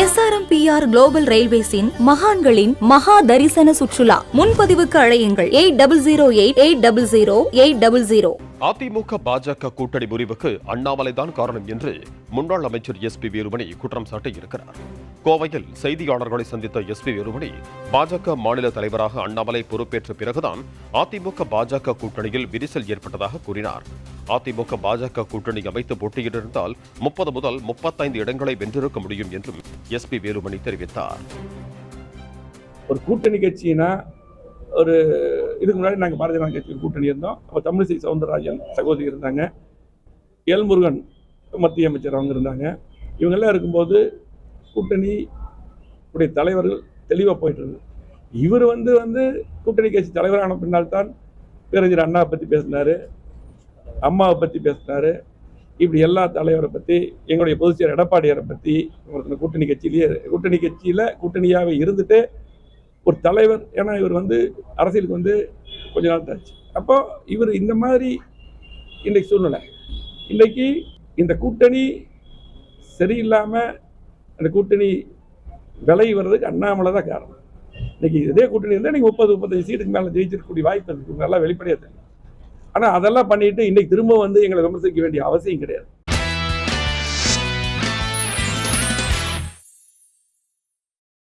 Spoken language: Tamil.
SRMPR குளோபல் ரயில்வேஸின் மகான்களின் மகா தரிசன சுற்றுலா. முன்பதிவுக்கு அழையுங்கள் 8008000800. அதிமுக பாஜக கூட்டணி முறிவுக்கு அண்ணாமலைதான் காரணம் என்று முன்னாள் அமைச்சர் SP வீரமணி குற்றம் சாட்டியிருக்கிறார். கோவையில் செய்தியாளர்களை சந்தித்த SP வீரமணி, பாஜக மாநில தலைவராக அண்ணாமலை பொறுப்பேற்ற பிறகுதான் அதிமுக பாஜக கூட்டணியில் விரிசல் ஏற்பட்டதாக கூறினார். அதிமுக பாஜக கூட்டணி அமைத்து போட்டியிட்டிருந்தால் 30 முதல் 35 இடங்களை வென்றிருக்க முடியும் என்றும் SP வீரமணி தெரிவித்தார். ஒரு கூட்டணி கட்சினா ஒரு இதுக்கு முன்னாடி நாங்கள் பாரதிய ஜனதா கட்சி கூட்டணி இருந்தோம். அப்போ தமிழிசை சவுந்தரராஜன் சகோதரி இருந்தாங்க, எல்முருகன் மத்திய அமைச்சர் அவங்க இருந்தாங்க. இவங்கெல்லாம் இருக்கும்போது கூட்டணி உடைய தலைவர்கள் தெளிவாக போயிட்டு இருந்தது. இவர் வந்து கூட்டணி கட்சி தலைவரான பின்னால் தான் பேரறிஞர் அண்ணாவை பற்றி பேசினார், அம்மாவை பற்றி பேசினார். இப்படி எல்லா தலைவரை பற்றி, எங்களுடைய பொதுச்செயலர் எடப்பாடியாரை பற்றி, கூட்டணி கட்சியில் கூட்டணியாகவே இருந்துட்டு ஒரு தலைவர். ஏன்னா இவர் அரசியலுக்கு கொஞ்ச நாள் தாச்சு. அப்போ இவர் இந்த மாதிரி இன்றைக்கு சூழ்நிலை, இன்றைக்கு இந்த கூட்டணி சரியில்லாமல் அந்த கூட்டணி விலகி வர்றதுக்கு அண்ணாமலை தான் காரணம். இன்னைக்கு இதே கூட்டணி இருந்தால் இன்னைக்கு 30-35 சீட்டுக்கு மேலே ஜெயிச்சிருக்கக்கூடிய வாய்ப்பு இருக்குது, நல்லா வெளிப்படையாக தெரியும். ஆனால் அதெல்லாம் பண்ணிட்டு இன்னைக்கு திரும்ப எங்களை விமர்சிக்க வேண்டிய அவசியம் கிடையாது.